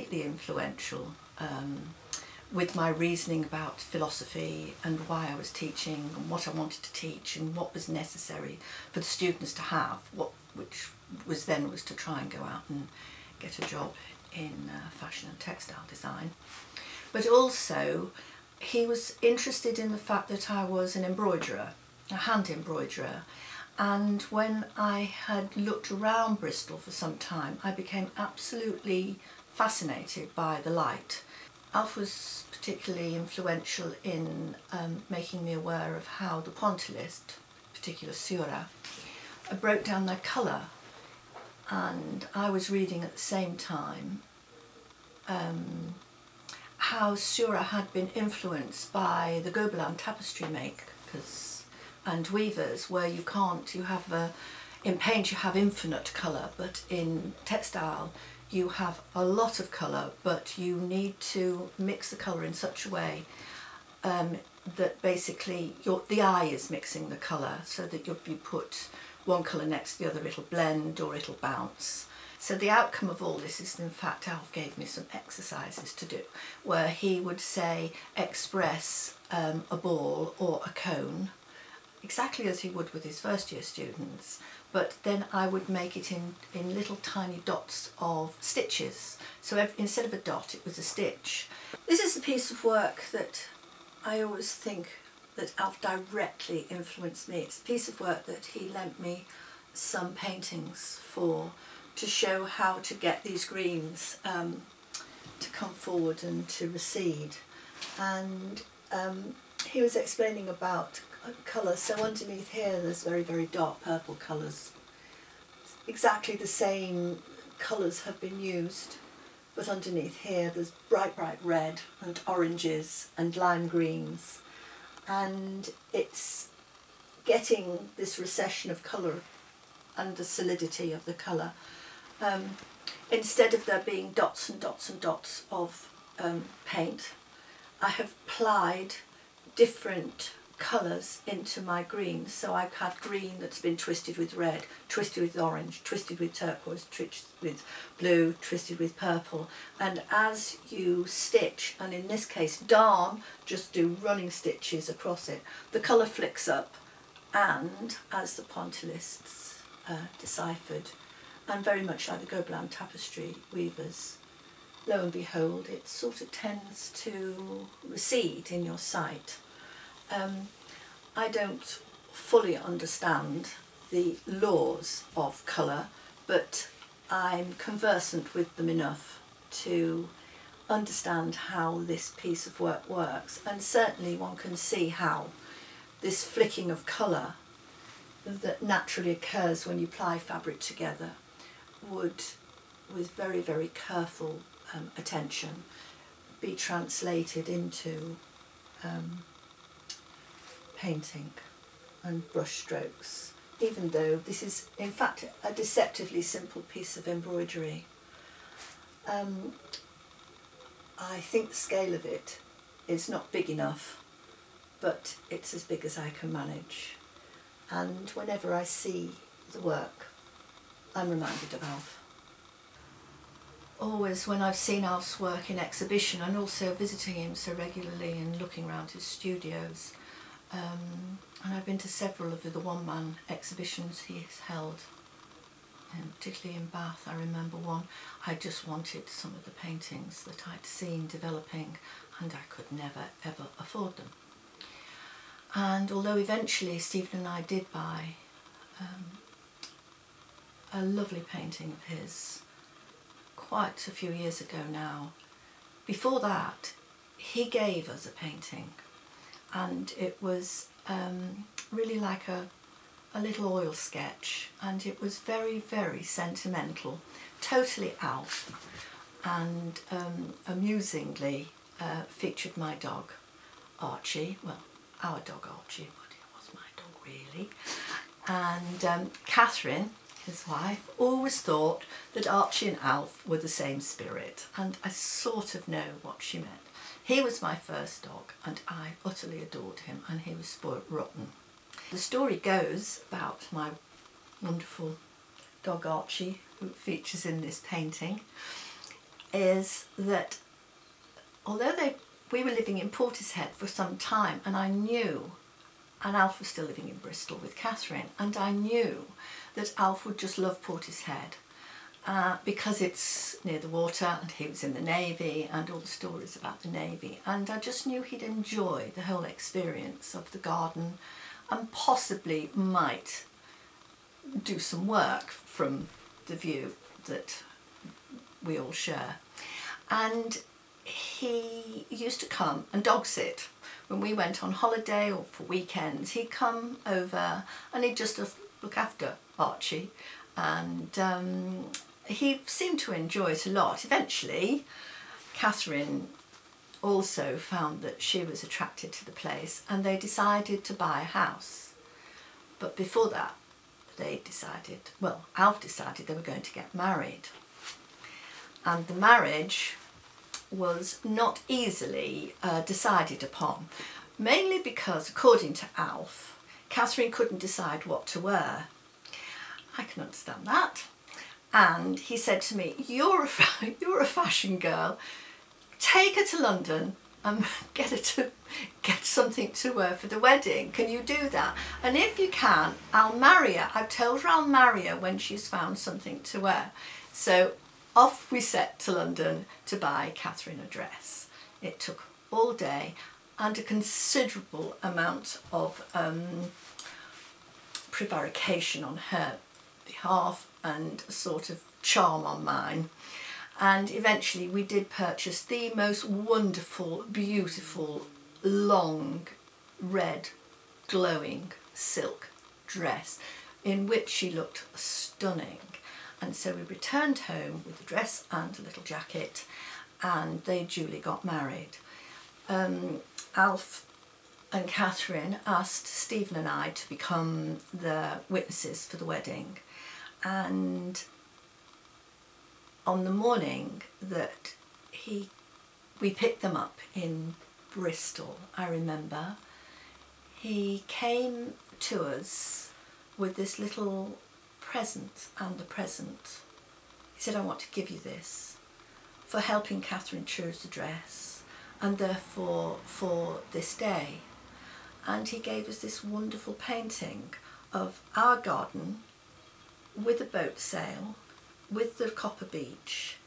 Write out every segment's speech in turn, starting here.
completely influential with my reasoning about philosophy and why I was teaching and what I wanted to teach and what was necessary for the students to have, which was to try and go out and get a job in fashion and textile design. But also he was interested in the fact that I was an embroiderer, a hand embroiderer, and when I had looked around Bristol for some time I became absolutely fascinated by the light. Alf was particularly influential in making me aware of how the pointillist, particular Sura, broke down their colour, and I was reading at the same time how Sura had been influenced by the Gobelin tapestry makers and weavers, where in paint you have infinite colour, but in textile you have a lot of colour, but you need to mix the colour in such a way that basically the eye is mixing the colour, so that if you put one colour next to the other it'll blend or it'll bounce. So the outcome of all this is, in fact, Alf gave me some exercises to do where he would say express a ball or a cone exactly as he would with his first year students, but then I would make it in little tiny dots of stitches. So instead of a dot it was a stitch. This is a piece of work that I always think that Alf directly influenced me. It's a piece of work that he lent me some paintings for, to show how to get these greens to come forward and to recede. And he was explaining about colour. So underneath here there's very, very dark purple colours. Exactly the same colours have been used, but underneath here there's bright, bright red and oranges and lime greens, and it's getting this recession of colour and the solidity of the colour. Instead of there being dots and dots and dots of paint, I have applied different colours into my greens. So I've had green that's been twisted with red, twisted with orange, twisted with turquoise, twisted with blue, twisted with purple. And as you stitch, and in this case darn, just do running stitches across it, the colour flicks up, and as the pointillists deciphered, and very much like the Gobelin tapestry weavers, lo and behold, it sort of tends to recede in your sight. I don't fully understand the laws of colour, but I'm conversant with them enough to understand how this piece of work works, and certainly one can see how this flicking of colour that naturally occurs when you apply fabric together would, with very, very careful attention, be translated into painting and brush strokes, even though this is in fact a deceptively simple piece of embroidery. I think the scale of it is not big enough, but it's as big as I can manage, and whenever I see the work I'm reminded of Alf. Always when I've seen Alf's work in exhibition, and also visiting him so regularly and looking around his studios, and I've been to several of the one-man exhibitions he has held, and particularly in Bath I remember one. I just wanted some of the paintings that I'd seen developing, and I could never ever afford them. And although eventually Stephen and I did buy a lovely painting of his quite a few years ago now, before that he gave us a painting, and it was really like a little oil sketch, and it was very, very sentimental, totally Alf, and amusingly featured my dog Archie, well, our dog Archie, but it was my dog really, and Catherine, his wife, always thought that Archie and Alf were the same spirit, and I sort of know what she meant. He was my first dog and I utterly adored him, and he was spoilt rotten. The story goes about my wonderful dog Archie, who features in this painting, is that although we were living in Portishead for some time, and I knew, and Alf was still living in Bristol with Catherine, and I knew that Alf would just love Portishead because it's near the water, and he was in the Navy, and all the stories about the Navy, and I just knew he'd enjoy the whole experience of the garden, and possibly might do some work from the view that we all share. And he used to come and dog sit when we went on holiday or for weekends. He'd come over and he'd just look after Archie, and he seemed to enjoy it a lot. Eventually Catherine also found that she was attracted to the place, and they decided to buy a house. But before that, Alf decided they were going to get married. And the marriage was not easily decided upon, mainly because, according to Alf, Catherine couldn't decide what to wear. I can understand that. And he said to me, you're a fashion girl, take her to London and get her to get something to wear for the wedding. Can you do that? And if you can, I'll marry her. I've told her I'll marry her when she's found something to wear. So off we set to London to buy Catherine a dress. It took all day and a considerable amount of prevarication on her behalf and a sort of charm on mine. And eventually we did purchase the most wonderful, beautiful, long, red, glowing silk dress in which she looked stunning. And so we returned home with the dress and a little jacket, and they duly got married. Alf and Catherine asked Stephen and I to become the witnesses for the wedding, and on the morning that we picked them up in Bristol, I remember, he came to us with this little present and a present. He said, I want to give you this for helping Catherine choose the dress, and therefore for this day. And he gave us this wonderful painting of our garden with a boat sail, with the copper beach,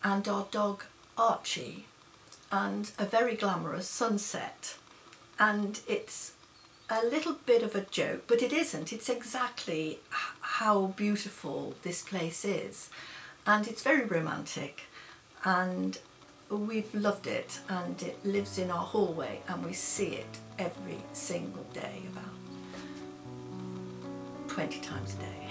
and our dog Archie, and a very glamorous sunset. And it's a little bit of a joke, but it isn't. It's exactly how beautiful this place is, and it's very romantic, and we've loved it, and it lives in our hallway, and we see it every single day, about 20 times a day.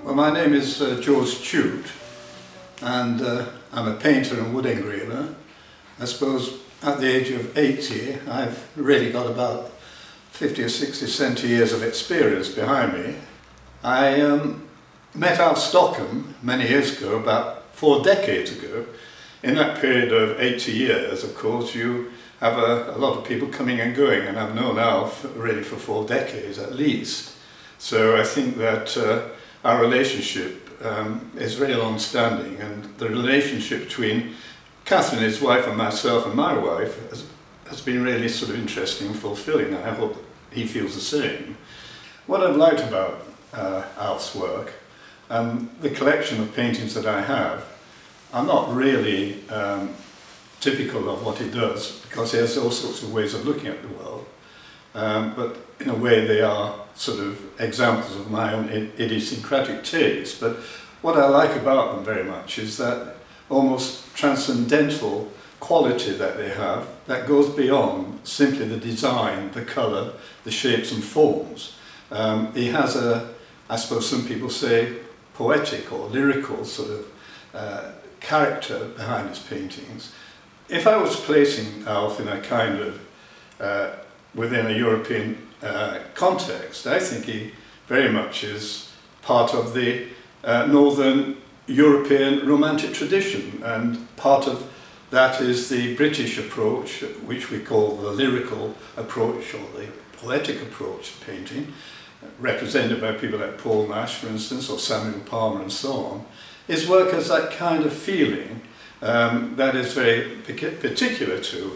Well, my name is George Chud, and I'm a painter and wood engraver. I suppose at the age of 80 I've really got about 50 or 60, 70 years of experience behind me. I met Alfred Stockham many years ago, about 4 decades ago. In that period of 80 years, of course, you have a lot of people coming and going, and I've known Alf really for 4 decades at least. So I think that our relationship is very long-standing, and the relationship between Catherine, his wife, and myself and my wife has been really sort of interesting and fulfilling, and I hope he feels the same. What I've liked about Alf's work and the collection of paintings that I have are not really typical of what he does, because he has all sorts of ways of looking at the world, but in a way they are sort of examples of my own idiosyncratic taste. But what I like about them very much is that almost transcendental quality that they have that goes beyond simply the design, the colour, the shapes and forms. He has I suppose some people say, poetic or lyrical sort of character behind his paintings. If I was placing Alf in a kind of within a European context, I think he very much is part of the Northern European romantic tradition, and part of that is the British approach, which we call the lyrical approach or the poetic approach to painting, represented by people like Paul Nash, for instance, or Samuel Palmer and so on. His work has that kind of feeling that is very particular to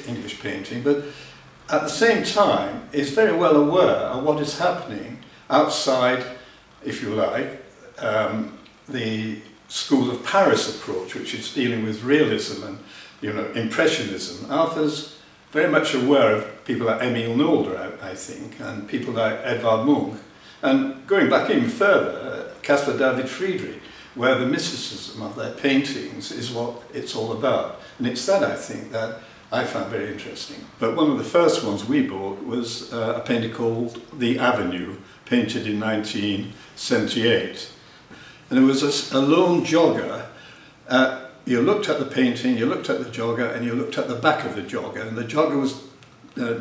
English painting, but at the same time is very well aware of what is happening outside, if you like, the School of Paris approach, which is dealing with realism and, you know, impressionism. Alfred's very much aware of people like Emil Nolde, I think, and people like Edvard Munch, and going back even further, Caspar David Friedrich, where the mysticism of their paintings is what it's all about. And it's that, I think, that I found very interesting. But one of the first ones we bought was a painting called The Avenue, painted in 1978. And it was a lone jogger. You looked at the painting, you looked at the jogger, and you looked at the back of the jogger, and the jogger was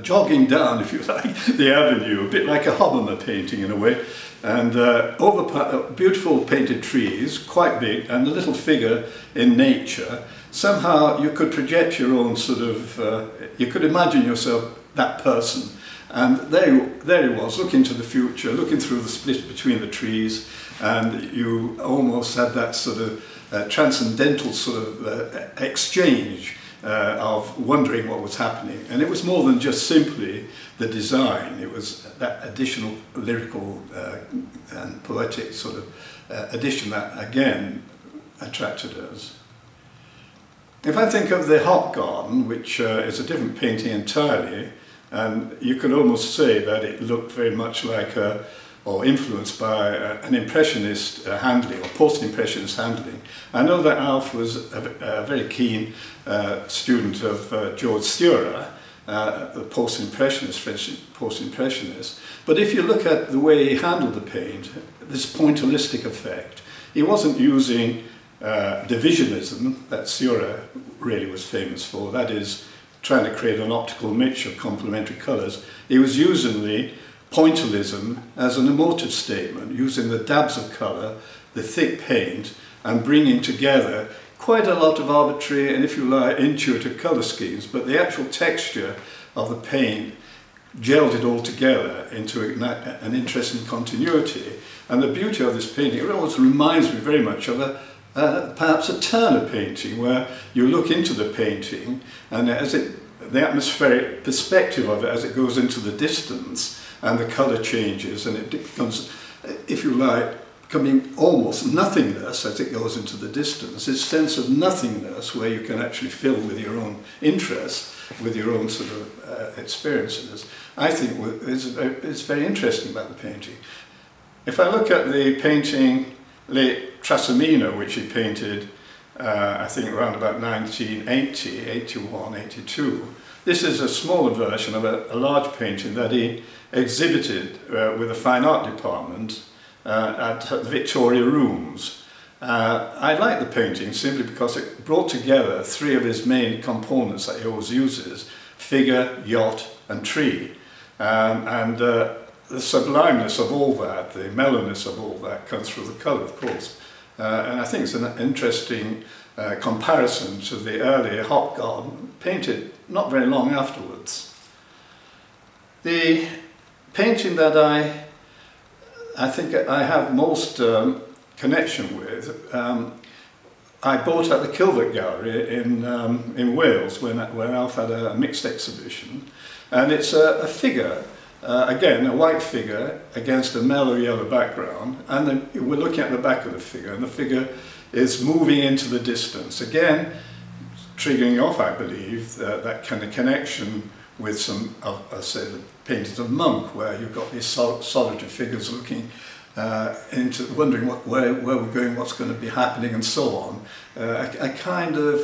jogging down, if you like, the avenue, a bit like a Hobbema painting in a way, and over beautiful painted trees, quite big, and the little figure in nature. Somehow you could project your own sort of, you could imagine yourself that person. And there he was, looking to the future, looking through the split between the trees, and you almost had that sort of transcendental sort of exchange of wondering what was happening. And it was more than just simply the design, it was that additional lyrical and poetic sort of addition that again attracted us. If I think of the Hop Garden, which is a different painting entirely, and you could almost say that it looked very much like or influenced by an impressionist handling, or post-impressionist handling. I know that Alf was a very keen student of George Seurat, the post-impressionist, French post-impressionist. But if you look at the way he handled the paint, this pointillistic effect, he wasn't using divisionism that Seurat really was famous for, that is, trying to create an optical mixture of complementary colours. He was using the pointillism as an emotive statement, using the dabs of colour, the thick paint, and bringing together quite a lot of arbitrary and, if you like, intuitive colour schemes, but the actual texture of the paint gelled it all together into an interesting continuity. And the beauty of this painting, it always reminds me very much of perhaps a Turner painting, where you look into the painting and the atmospheric perspective of it as it goes into the distance, and the colour changes, and it becomes, if you like, becoming almost nothingness as it goes into the distance. This sense of nothingness where you can actually fill with your own interest, with your own sort of experiences, I think is very interesting about the painting. If I look at the painting Le Trasimeno, which he painted, I think around about 1980, 81, 82, this is a smaller version of a large painting that he exhibited with the Fine Art Department at the Victoria Rooms. I like the painting simply because it brought together three of his main components that he always uses: figure, yacht and tree. The sublimeness of all that, the mellowness of all that, comes through the colour, of course. And I think it's an interesting comparison to the earlier Hop Garden, painted not very long afterwards. The painting that I think I have most connection with, I bought at the Kilvert Gallery in Wales where Alf had a mixed exhibition, and it's a figure, again a white figure against a mellow yellow background, and we're looking at the back of the figure, and the figure is moving into the distance, again triggering off, I believe, that kind of connection with some of, say, the paintings of Munch, where you've got these solitary figures looking into, wondering where we're going, what's going to be happening, and so on. A kind of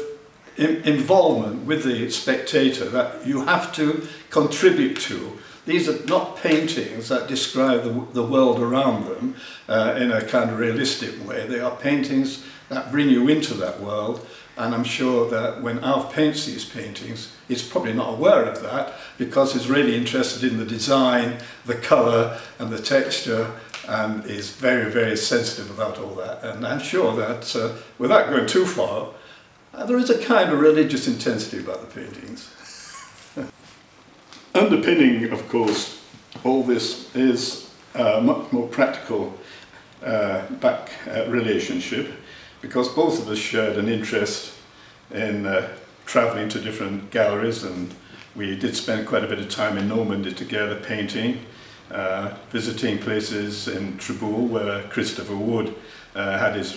involvement with the spectator that you have to contribute to. These are not paintings that describe the world around them in a kind of realistic way. They are paintings that bring you into that world. And I'm sure that when Alf paints these paintings, he's probably not aware of that, because he's really interested in the design, the colour and the texture, and is very, very sensitive about all that. And I'm sure that, without going too far, There is a kind of religious intensity about the paintings. Underpinning, of course, all this is a much more practical relationship, because both of us shared an interest in travelling to different galleries, and we did spend quite a bit of time in Normandy together painting, visiting places in Treboul where Christopher Wood had his,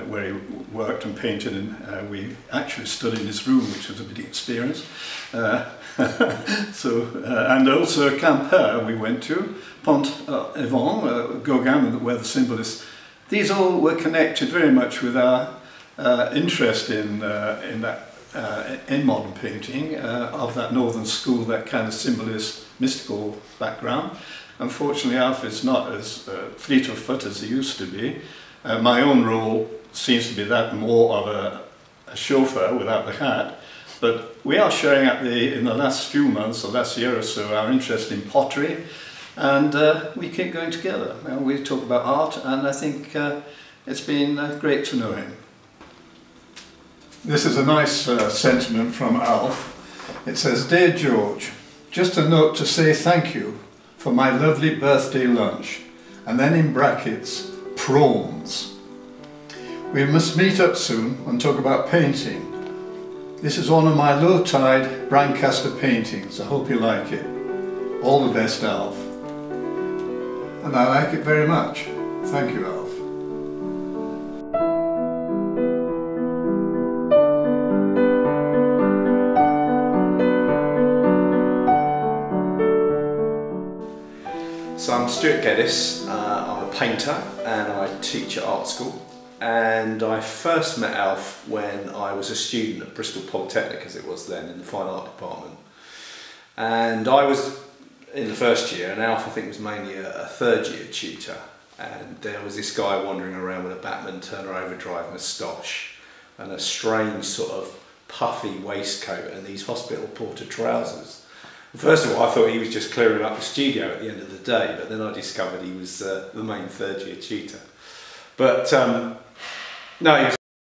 where he worked and painted, and we actually stood in his room, which was a bit experience. And also Quimper we went to, Pont-Aven, Gauguin, where the symbolists. These all were connected very much with our interest in modern painting, of that northern school, that kind of symbolist, mystical background. Unfortunately, Alfred's not as fleet of foot as he used to be. My own role seems to be that more of a chauffeur without the hat, but we are sharing in the last few months, or last year or so, our interest in pottery, and we keep going together. We talk about art, and I think it's been great to know him. This is a nice sentiment from Alf. It says, "Dear George, just a note to say thank you for my lovely birthday lunch," and then in brackets, prawns. "We must meet up soon and talk about painting. This is one of my low-tide Brancaster paintings. I hope you like it. All the best, Alf." And I like it very much. Thank you, Alf. So I'm Stuart Geddes, I'm a painter and I teach at art school, and I first met Alf when I was a student at Bristol Polytechnic, as it was then, in the fine art department. And I was in the first year, and Alf I think was mainly a third year tutor, and there was this guy wandering around with a Batman Turner Overdrive moustache and a strange sort of puffy waistcoat and these hospital porter trousers. First of all, I thought he was just clearing up the studio at the end of the day, but then I discovered he was the main third year tutor. But no, he was